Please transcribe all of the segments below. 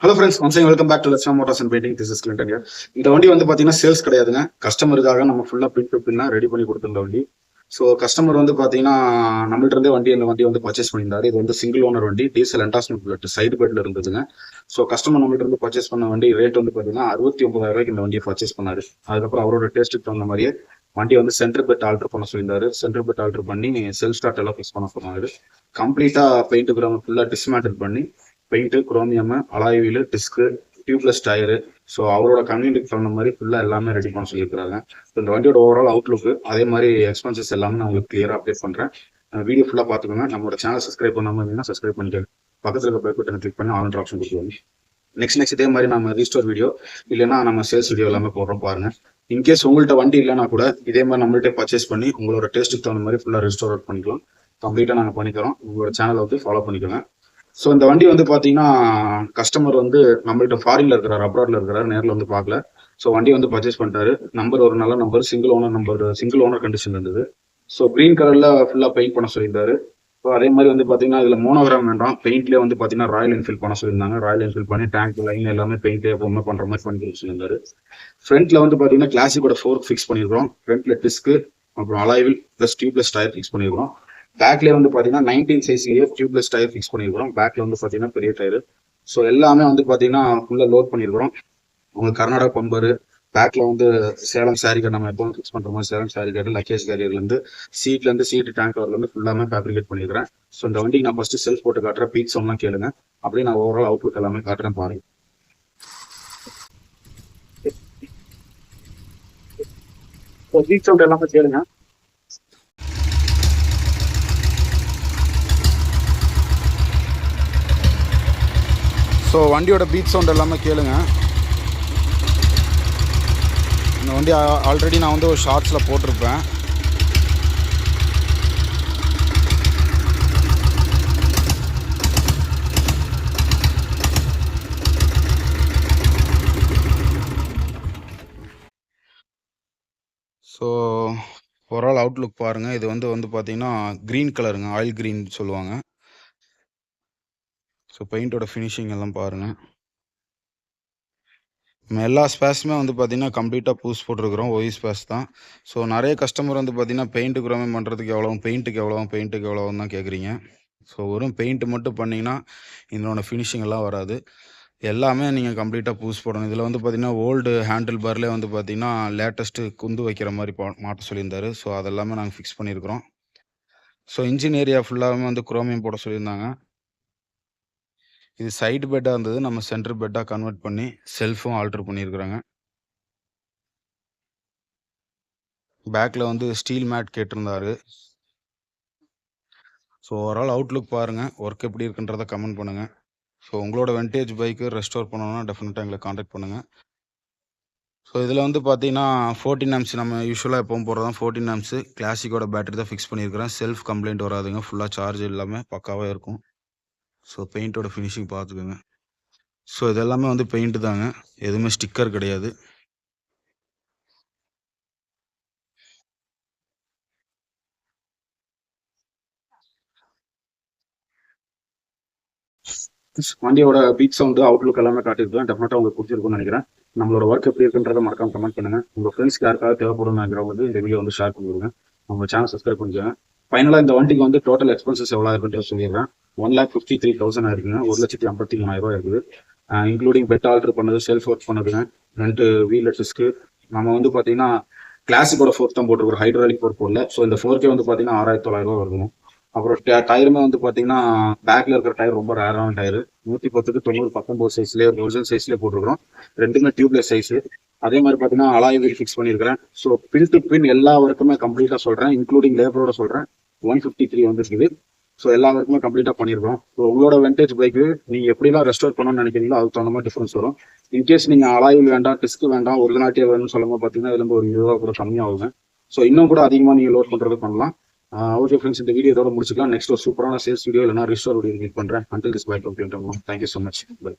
Hello friends, once again welcome back to Latcham motors and painting. This is Clinton here. இந்த வண்டி வந்து பார்த்தீங்கன்னா sales கிடையாதுங்க. கஸ்டமருக்காக நம்ம ஃபுல்லாக பின் டு பின்னா ரெடி பண்ணி கொடுத்துருந்த வண்டி. ஸோ கஸ்டமர் வந்து பார்த்தீங்கன்னா நம்மள்ட்ட இருந்தே இந்த வண்டி வந்து பர்ச்சேஸ் பண்ணியிருந்தாரு. இது வந்து சிங்கிள் ஓனர் வண்டி, டீசல் என்டாஸ்மெண்ட் பிளட் சைடு பெட்ல இருந்ததுங்க. ஸோ கஸ்டமர் நம்மள்ட்ட இருந்து பர்ச்சேஸ் பண்ண வண்டி ரேட் வந்து பார்த்தீங்கன்னா 69,000 இந்த வண்டியை பர்ச்சேஸ் பண்ணாரு. அதுக்கப்புறம் அவரோட டேஸ்ட்டுக்கு தகுந்த மாதிரியே வண்டி வந்து சென்டர் பெட் ஆல்டர் பண்ண சொல்லியிருந்தாரு. சென்டர் பெட் ஆல்டர் பண்ணி செல்ஃப் ஸ்டார்ட் எல்லாம் ஃபிக்ஸ் பண்ண சொன்னாரு. கம்ப்ளீட்டா பெயிண்ட் ஃபுல்லாக டிஸ்மேண்டில் பண்ணி paint, chromium, alloy wheel, disc, tubeless tyre, so அவரோட கன்வீனியன்ட் தகுந்த மாதிரி ஃபுல்லாக எல்லாமே ரெடி பண்ண சொல்லியிருக்காங்க. ஸோ இந்த வண்டியோட ஓவரால் அவுட்லுக்கு அதே மாதிரி எக்ஸ்பென்சஸ் எல்லாமே நான் உங்களுக்கு கிளியராக அப்டேட் பண்ணுறேன். வீடியோ ஃபுல்லாக பார்த்துக்கோங்க. நம்மளோட சேனல் சப்ஸ்கிரைப் பண்ணாமல் இருந்தீங்கன்னா சப்ஸ்கிரைப் பண்ணிக்கோங்க. பக்கத்தில் இருக்க பெல் பட்டனை கிளிக் பண்ணி ஆல் ஆப்ஷன் கொடுத்துருவாங்க. நெக்ஸ்ட் இதே மாதிரி நம்ம ரீஸ்டோர் வீடியோ இல்லைன்னா நம்ம சேல்ஸ் வீடியோ எல்லாமே போடுறோம் பாருங்க. இன்கேஸ் உங்கள்கிட்ட வண்டி இல்லைன்னா கூட இதே மாதிரி நம்மள்கிட்ட பர்ச்சேஸ் பண்ணி உங்களோட டேஸ்ட்டுக்கு தகுந்த மாதிரி ஃபுல்லாக ரெஸ்டோர் பண்ணிக்கலாம். கம்ப்ளீட்டாக நாங்கள் பண்ணிக்கிறோம். உங்களோட சேனலை வந்து ஃபாலோ பண்ணிக்கோங்க. ஸோ இந்த வண்டி வந்து பார்த்தீங்கன்னா கஸ்டமர் வந்து நம்மள்ட்ட ஃபாரின்ல இருக்கிறார், அப்ராட்ல இருக்கிறார், நேரில் வந்து பார்க்கல. ஸோ வண்டி வந்து பர்ச்சேஸ் பண்ணிட்டாரு. நம்பர் ஒரு நல்ல நம்பர், சிங்கிள் ஓனர் கண்டிஷன் இருந்தது. ஸோ கிரீன் கலர்ல ஃபுல்லாக பெயிண்ட் பண்ண சொல்லியிருந்தாரு. ஸோ அதே மாதிரி வந்து பார்த்தீங்கன்னா இதில் மோனோகிராம் வேண்டாம், பெயிண்ட்லேயே வந்து பார்த்தீங்கன்னா ராயல் என்ஃபீல்ட் பண்ண சொல்லியிருந்தாங்க. ராயல் என்ஃபீல்ட் பண்ணி டேங்க் லைன் எல்லாமே பெயிண்ட்லேயே எப்பவுமே பண்ணுற மாதிரி பண்ணி சொல்லியிருந்தாரு. ஃப்ரண்ட்ல வந்து பார்த்தீங்கன்னா கிளாசிக்கோட ஃபோர்க் ஃபிக்ஸ் பண்ணியிருக்கோம். ஃப்ரண்ட்ல டிஸ்க்கு, அப்புறம் அலாய்வில் ப்ளஸ் டியூப்லெஸ் டயர் ஃபிக்ஸ் பண்ணியிருக்கோம். பேக்லேயே வந்து பார்த்தீங்கன்னா 19 சைஸ்லேயே டியூப்லெஸ் டயர் ஃபிக்ஸ் பண்ணியிருக்கிறோம். பேக்ல வந்து பார்த்தீங்கன்னா பெரிய டயர். ஸோ எல்லாமே வந்து பார்த்தீங்கன்னா ஃபுல்லாக லோட் பண்ணியிருக்கிறோம். உங்களுக்கு கர்நாடகா பம்பரு, பேக்ல வந்து சேலம் சாரி கார்டு, நம்ம எப்பவும் ஃபிக்ஸ் பண்ணுற மாதிரி சேலம் சாரி கார்டு, லக்கேஜ் கேரியர்லேருந்து சீட் டேங்க் கவர்லேருந்து ஃபுல்லாமே ஃபேப்ரிகேட் பண்ணியிருக்கிறேன். ஸோ இந்த வண்டிக்கு நான் ஃபர்ஸ்ட் செல்ஃப் போட்டு காட்டுறேன். பீக் சவுண்ட்லாம் கேளுங்க. அப்படியே நான் ஓவரால் அவுட்லுக் எல்லாமே காட்டுறேன் பாருங்க. பீக் சவுண்ட் எல்லாமே கேளுங்க. ஸோ வண்டியோட பீட் சவுண்ட் எல்லாமே கேளுங்க. இந்த வண்டி ஆல்ரெடி நான் வந்து ஒரு ஷார்ட்ஸில் போட்டிருப்பேன். ஸோ ஓவரால் அவுட்லுக் பாருங்கள். இது வந்து பார்த்தீங்கன்னா க்ரீன் கலருங்க, ஆயில் க்ரீன் சொல்லுவாங்க. ஸோ பெயிண்டோட ஃபினிஷிங் எல்லாம் பாருங்கள். நம்ம எல்லா ஸ்பேஸுமே வந்து பார்த்திங்கன்னா கம்ப்ளீட்டாக பூஸ் போட்டிருக்கிறோம். ஒய் ஸ்பேஸ் தான். ஸோ நிறைய கஸ்டமர் வந்து பார்த்திங்கன்னா பெயிண்ட்டுக்கு குரோமியம் பண்ணுறதுக்கு பெயிண்ட்டுக்கு எவ்வளோன்னு தான் கேட்குறீங்க. ஸோ வெறும் பெயிண்ட்டு மட்டும் பண்ணிங்கன்னா இதனோட ஃபினிஷிங் எல்லாம் வராது. எல்லாமே நீங்கள் கம்ப்ளீட்டாக பூஸ் போடணும். இதில் வந்து பார்த்திங்கன்னா ஓல்டு ஹேண்டில் பார்லேயே வந்து பார்த்திங்கன்னா லேட்டஸ்ட்டு குந்து வைக்கிற மாதிரி மாட்ட சொல்லியிருந்தாரு. ஸோ அதெல்லாமே நாங்கள் ஃபிக்ஸ் பண்ணியிருக்கிறோம். ஸோ இன்ஜின் ஏரியா ஃபுல்லாகவே வந்து குரோமியம் போட சொல்லியிருந்தாங்க. இது சைடு பெட்டாக இருந்தது, நம்ம சென்டர் பெட்டாக கன்வெர்ட் பண்ணி செல்ஃபும் ஆல்டர் பண்ணியிருக்கிறாங்க. பேக்கில் வந்து ஸ்டீல் மேட் கேட்டிருந்தாரு. ஸோ ஓவரால் அவுட்லுக் பாருங்கள். ஒர்க் எப்படி இருக்குன்றதை கமெண்ட் பண்ணுங்கள். ஸோ உங்களோட வெண்டேஜ் பைக்கு ரெஸ்டோர் பண்ணணும்னா டெஃபினட்டாக எங்களை காண்டாக்ட் பண்ணுங்கள். ஸோ இதில் வந்து பார்த்தீங்கன்னா 14 ஆம்ஸ் நம்ம யூஸ்வலாக எப்பவும் போடுறது தான். 14 ஆம்ஸு கிளாசிக்கோட பேட்டரி தான் ஃபிக்ஸ் பண்ணியிருக்கிறேன். செல்ஃப் கம்ப்ளைண்ட் வராதுங்க. ஃபுல்லாக சார்ஜ் இல்லாமல் பக்காவாக இருக்கும். ஸோ பெயிண்ட்டோட ஃபினிஷிங் பார்த்துக்கோங்க. ஸோ இதெல்லாமே வந்து பெயிண்ட்டு தாங்க, எதுவுமே ஸ்டிக்கர் கிடையாது. வண்டியோட பீட் சவுண்டு, அவுட்லுக் எல்லாமே காட்டியிருக்கேன். டெஃபினட்டாக உங்களுக்கு பிடிச்சிருக்கும்னு நினைக்கிறேன். நம்மளோட ஒர்க் எப்படி இருக்குன்றதை மறக்காம கமெண்ட் பண்ணுங்க. உங்கள் ஃப்ரெண்ட்ஸ்க்கு யாருக்காவது தேவைப்படும் நினைக்கிறவங்க இந்த வீடியோ வந்து ஷேர் பண்ணிடுங்க. நம்ம சேனல் சப்ஸ்கிரைப் பண்ணிக்கோங்க. ஃபைனலாக இந்த வண்டிக்கு வந்து டோட்டல் எக்ஸ்பென்சஸ் எவ்வளோ இருக்குன்னு சொல்லிடுறேன். 1,53,000 இருக்குங்க. 1,53,000 இருக்குது. இன்க்ளூடிங் பெட் ஆல்டர் பண்ணது, செல்ஃப் ஒர்க் பண்ணதுங்க, 2 வீல் டிஸ்க்கு. நம்ம வந்து பார்த்தீங்கன்னா கிளாசிக்கோட ஃபோர்க் தான் போட்டிருக்கோம், ஹைட்ராலிக் ஃபோர்க் போடல. ஸோ இந்த ஃபோர்க்கே வந்து பார்த்தீங்கன்னா 6,900 வருதுங்க. அப்புறம் டயருமே வந்து பார்த்தீங்கன்னா பேக்ல இருக்கிற டயர் ரொம்ப ரேரான டயர். 110க்கு 90 19 சைஸ்லேயே ஒரிஜினல் சைஸ்லேயே போட்டிருக்கிறோம். ரெண்டுமே டியூப்லெஸ் சைஸ். அதே மாதிரி பார்த்தீங்கன்னா அலாய் வீல் ஃபிக்ஸ் பண்ணியிருக்கிறேன். ஸோ பின் டு பின் எல்லா ஒர்க்குமே கம்ப்ளீட்டாக சொல்கிறேன், இன்க்ளூடிங் லேபரோட சொல்கிறேன். 153 வந்துருக்குது. ஸோ எல்லா ஒர்க்குமே கம்ப்ளீட்டாக பண்ணியிருக்கோம். ஸோ உங்களோட வெண்டேஜ் பைக்கு நீங்கள் எப்படிலாம் ரெஸ்டோர் பண்ணணும்னு நினைக்கிறீங்களோ அதுக்கு தகுந்த மாதிரி டிஃபரன்ஸ் வரும். இன்கேஸ் நீங்கள் அலாய் வீல் வேண்டாம், டிஸ்க் வேண்டாம், ஒரிஜினாலிட்டியாக வேணும்னு சொல்லும்போது பார்த்தீங்கன்னா இதுல ஒரு 20 ரூபா கூட கம்மியாகுங்க. ஸோ இன்னும் கூட அதிகமாக நீங்கள் லோட் பண்ணுறது பண்ணலாம். ஓகே ஃப்ரெண்ட்ஸ், இந்த வீடியோ இதோட முடிச்சுக்கலாம். நெக்ஸ்ட் ஒரு சூப்பரான சேல்ஸ் வீடியோ இல்லைனா ரிஸ்டோர் வீடியோ மீட் பண்ணுறேன். Until this bye from thank you so much. Bye.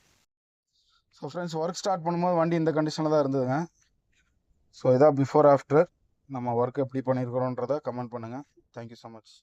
So friends, work start பண்ணும்போது வண்டி இந்த கண்டிஷனில் தான் இருந்ததுங்க. ஸோ இதான் பிஃபோர் ஆஃப்டர். நம்ம ஒர்க் எப்படி பண்ணியிருக்கிறோன்றதை கமெண்ட் பண்ணுங்கள். Thank you so much.